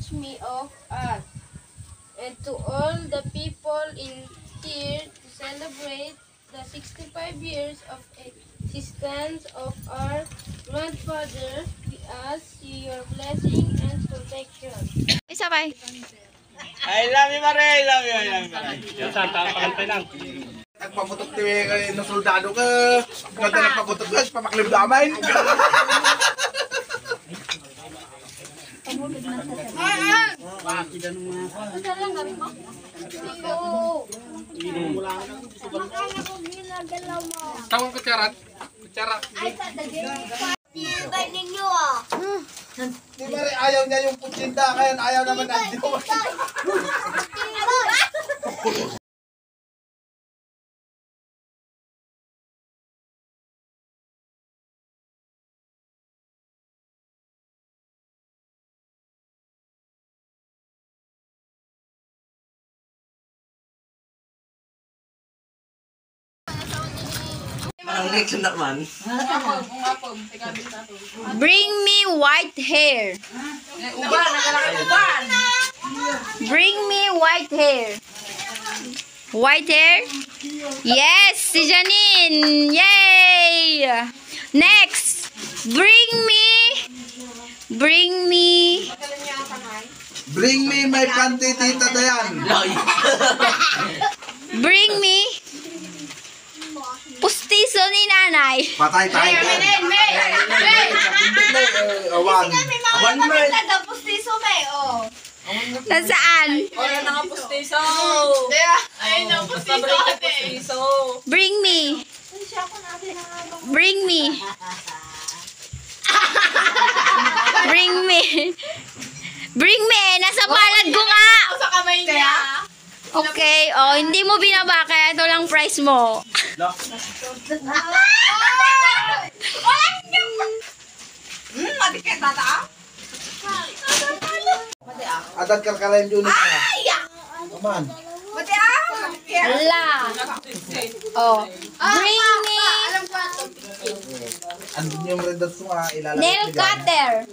teach me of us, and to all the people in here to celebrate the 65 years of existence of our grandfather, we ask your blessing and protection. Sabay. I love you, Mare. I love you. I love you, Mare. Yan, saan? Pakantay lang. Nagpaputok ng soldado ka. Ganda nagpaputok ka. Pamaklib namin. Tawang kutsarat. Kutsara. Tibay ninyo ah. Di ba rin ayaw niya yung putsinda. Kaya ayaw naman natin. Bring me white hair. Bring me white hair. White hair? Yes, si Janine. Yay! Next, bring me Bring me my panty, Tita Dayan. bring me pustiso ni nanay. Patay tayo. Awan. Awan mo. Tapos tiso may oh. Nasaan? Wala na nga pustiso. Ay, no, pustiso ate. Bring me. Bring me. Bring me. Bring me. Nasa palad ko nga. Sa kamay niya. Okay. Oh, hindi mo binaba kaya ito lang price mo. Matiket tata. Adat karkarayan unit na. Aman. Mati ah. Ala. Oh. Bring me Andun yung red dots mo ilalagay. nail cutter.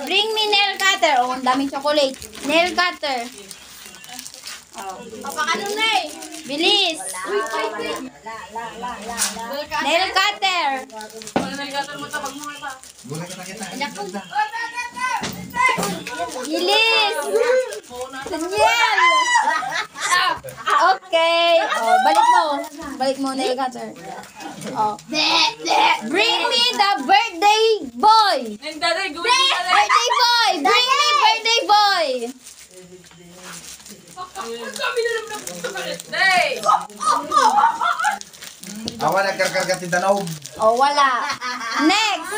Bring me nail cutter. Oh, ang daming chocolate. Nail cutter. Oh. Papakano na eh. Bilis. Nail cutter. Wala na igatar mo tabag mo pa. Gula kita kita. Bilis. Daniel. Okay. Oh, balik mo. Balik mo nail cutter. Oh. Bring me the birthday boy. Nagdaday, gawin mo na lang. Birthday boy. Bring me birthday boy. Kami na naman ang pusto ka day. Awan nagkarkarga Tindanaw. Oh, wala. Next.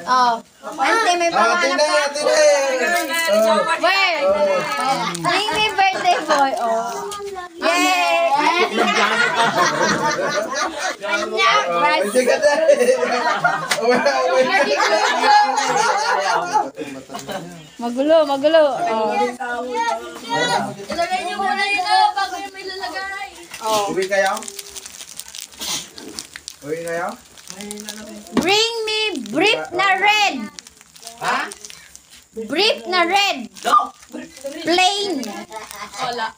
Oh. Ante, may pangalan Tinde, ka. tinde. Where? Bring me birthday boy. Oh. Yay! Hindi ka na. Magulo, magulo. Oh. Ilagay niyo muna yun bago yung may lalagay. Oh. Uwi kayo? Uwi kayo? Bring me brief na red. Ha? Brief na red. Plain. Wala.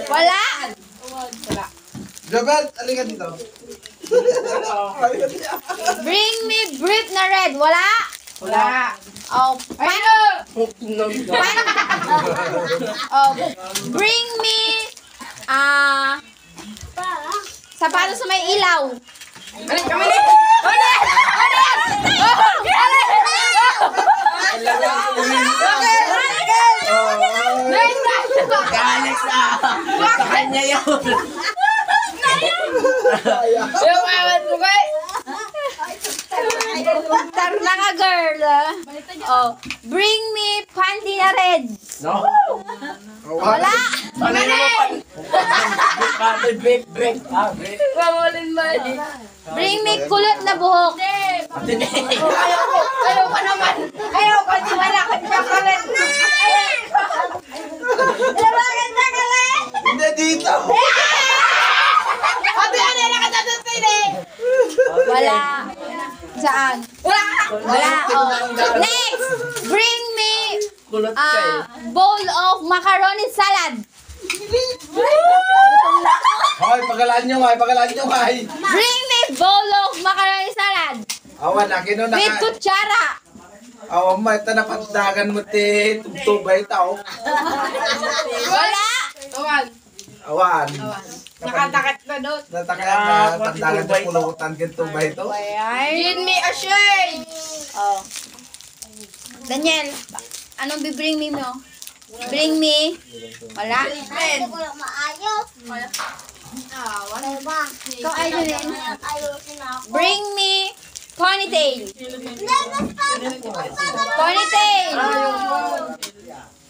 Wala. Wala. Jabal, alika dito. Bring me brief na red. Wala. Wala. Oh, paano? Oh, bring me sapatos sa may ilaw. Alex kanya yun. Yung awat mo kay. Tar na ka, girl. Oh, bring me panty na red. No? Wala. Break. Pamulin mo. Bring me kulot na buhok. Ayaw pa naman. Ayaw pa di wala ka chocolate. Bakit chocolate? Hindi dito. Ate, ano na ka dadating eh? Wala. Sa Ayan. Wala. Oh. Next, bring me bowl of macaroni salad. Hoy, pagalaan nyo, ay. Bring me bowl of macaroni salad. Awan, akin nun, With kutsara. awan mo, ito napagdagan mo, te. Tubay tao. Wala. Awan. Nakatakot na doon. Natakyan na, pandagan na pulutan kin tubay to. Give me a shade. Oh. Daniel, anong bibring me mo? Bring me. Wala. Ikaw ay rin. Bring me ponytail. Ponytail.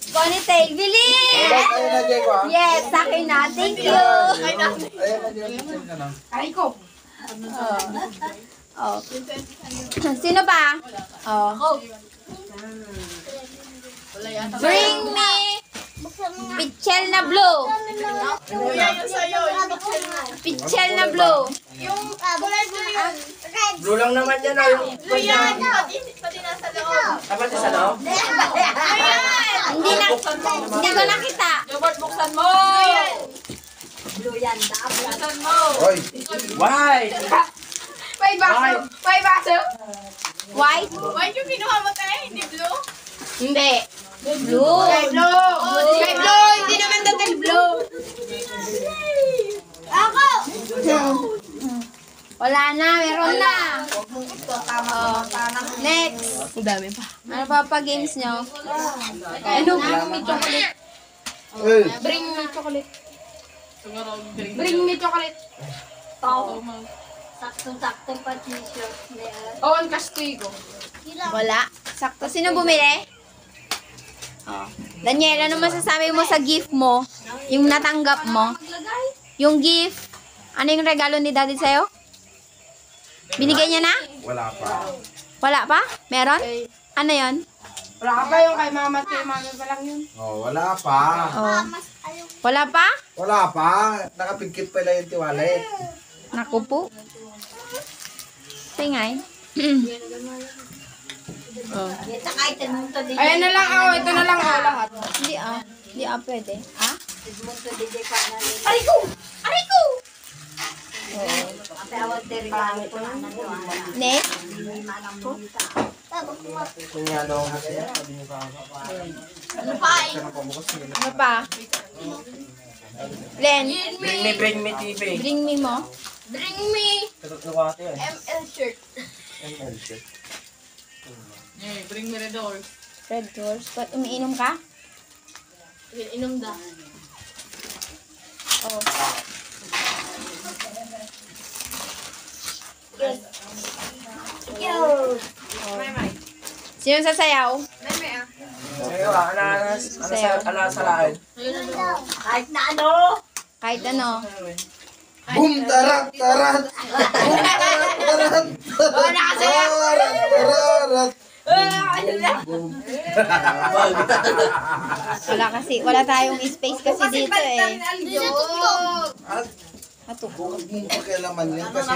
Ponytail. Bilis! Ayun na, Jay ko, ah. Yes, sa akin na. Thank you. Ayun na, Jay. Ay ko. Oh. Sino pa? Oh. Bring me pichel na blue. Pichel na blue. Blue lang naman yan, Pati nasa loob. Dapat sa loob. Hindi ko nakita. Robert, buksan mo! Buksan mo! Hoy, Why? May baso. May baso. White? Why yung kinuha mo tayo? Hindi blue? Hindi. Blue. Sky blue. Sky blue. Hindi naman dati blue. Wala na, meron na. Oh. Next. Ang dami pa. Ano pa games nyo? Ano? Bring me chocolate. hey. Bring me chocolate. Bring me chocolate. Saktong-saktong pa t-shirt. Owen Castigo. Wala. Sakto. Sino bumili? Oh. Daniel, ano masasabi mo sa gift mo? Yung natanggap mo? Yung gift, ano yung regalo ni daddy sa'yo? Binigay niya na? Wala pa. Wala pa? Meron? Ano yon? Wala pa yung kay mama at kay mami pa lang yun. Oh, wala pa. Oh. Wala pa? Wala pa. Nakapigkit pa lang yung tiwalet. Naku po. Tingay. Oh. Ayan na lang ako. Ito na lang ako lahat. Hindi ah. Hindi ah, pwede. Ah? Ariko! Ariko! Next? Ano pa? Len, Bring me TV. bring me mo. Bring me ML shirt. Bring me red doors. Red doors. Ba't umiinom ka? Inom da. Oh. Sino sasayaw? Ngayon, alasalaan. Kahit ano. Boom! Tarat! Tarat! Boom! Tarat! Tarat! Tarat! Tarat! Boom! Wala kasi, wala tayong space kasi dito eh. At Matuko. huwag mong pakialaman yan kasi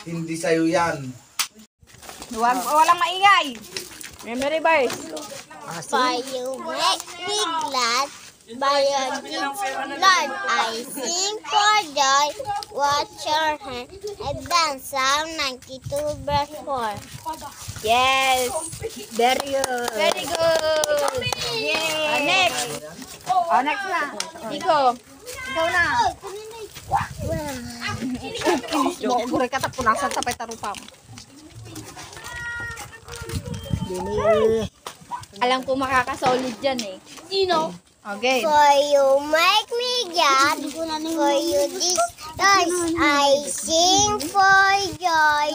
hindi sa'yo yan. Walang maingay. Memory verse. For you make me glad, by your gift, Lord, I sing for joy. Watch your hand, and dance Psalm 92 verse 4. Yes. Very good. Very good. Yay. Next. Oh, next na. Iko. Ikaw na. Buray ka tapunasan sa petarupa mo. Alam ko makakasolid dyan eh. Sino? Okay. For you make me glad, for you this toys I sing for joy.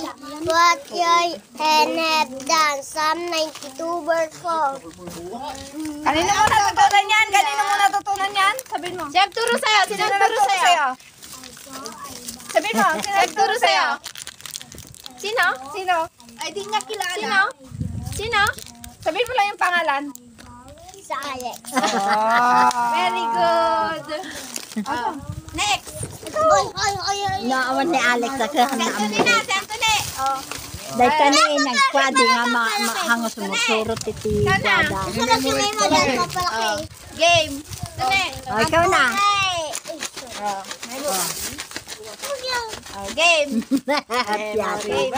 What your hand have done, Psalm 92 verse 4. Kanino mo natutunan yan? Kanino mo natutunan yan? Sabihin mo. Sino turo sa'yo? Sino turo sa'yo? Sabihin mo. Sino turo sa'yo? Sino? Sino? Ay, di niya kilala. Sino? Sino? Sabihin mo lang yung pangalan. Sa Alex. Very good. Next. Naawan ni Alex sa Si Anthony na, si Anthony. Oh. Dahil kanina nagkwadi nga hangos mo surot iti kwada. Gusto mo si Memo dahil papalaki. Game. Dali. O, ikaw na. Oh, game. Happy Game. birthday.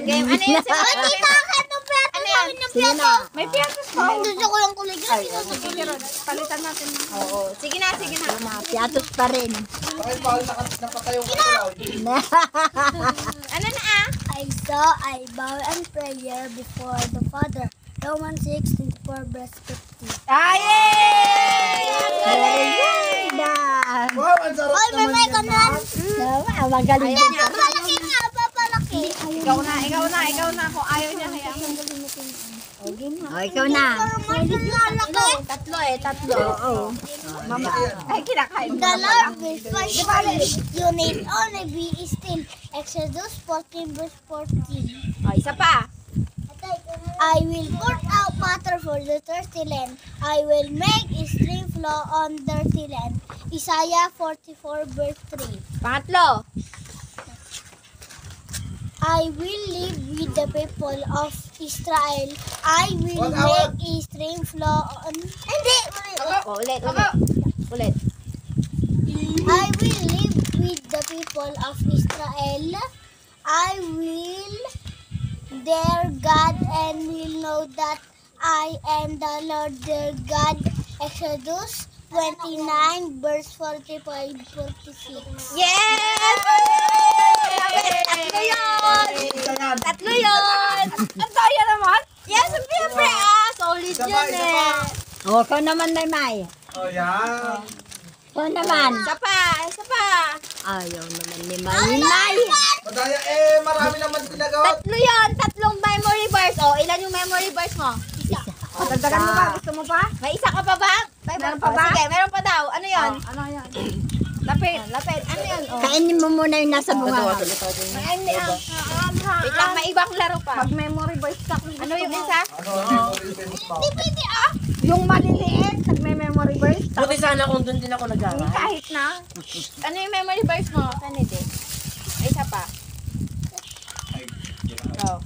Game. Ano yun? Ay, tita, kahit ang plato Ano yan? namin ng Sige plato. na. May piatos ko. Gusto ko yung kulay green. Palitan natin. Oo. Sige na, sige na. Piatos pa rin. Bakit mahal nakatayong katulaw? Ano na ah? I saw a bow and prayer before the Father. Romans 6:24 verse 50. Very good. Ah. Wow, ang sarap Oy, may may kanan. Magaling din. Papalaki nga, papalaki. Ikaw na. Kung ayaw niya, hayaan mo. O, ikaw na. Tatlo. Oo. Ay, kinakain mo. The Lord will fight for you. You need only be still. Exodus 14 verse 14. O, isa pa. I will pour out water for the thirsty land. I will make a stream flow on dirty land. Isaiah 44 verse 3. Pangatlo. I will live with the people of Israel. I will make a stream flow on... Hindi! O, ulit. Ulit. I will live with the people of Israel. I will their God and will know that I am the Lord their God. Exodus 29 verse 45-46. Yes! Tatlo yun! Ang daya naman? Yes, siyempre solid Isa pa, yun isa pa. O, ikaw naman, Maymay. Oh, yan. Ikaw naman. Isa pa. Ayaw naman ni Maymay. Madaya marami naman ginagawa. Tatlo yun! Tatlong memory bars. O, ilan yung memory bars mo? Isa. O, dagdagan mo ba? Gusto mo pa? May isa ka pa ba? Meron pa ba? Sige, meron pa daw. Ano yun? Ano yun? Lapit. Ano yun? O. Kainin mo muna yung nasa bunga. Wait lang, may ibang laro pa. Mag-memory bars ka. Ano yung isa? Yung maliliit, nagme-memory burst. Buti sana kung doon din ako nag-aaral. Kahit na. Ano yung memory bars mo? Kanide. Ay, isa pa. Oh.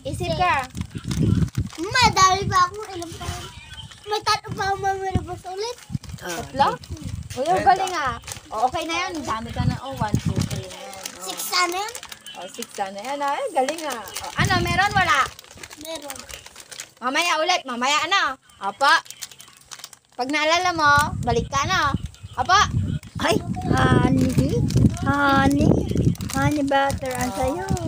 Isip ka. Madami pa akong ilang pa. May tatlo pa akong mamilabas ulit. Tatlo? Uy, ang galing ah. O, okay na yan. Dami ka na. O, 1, 2, 3 na yan. 6 sana yun? O, 6 na yan. Ay, galing ah. O, ano, meron? Wala? Meron. Mamaya ulit. Mamaya ano? Apa. Pag naalala mo, balik ka na. Apa. Ay, honey butter ang sayo.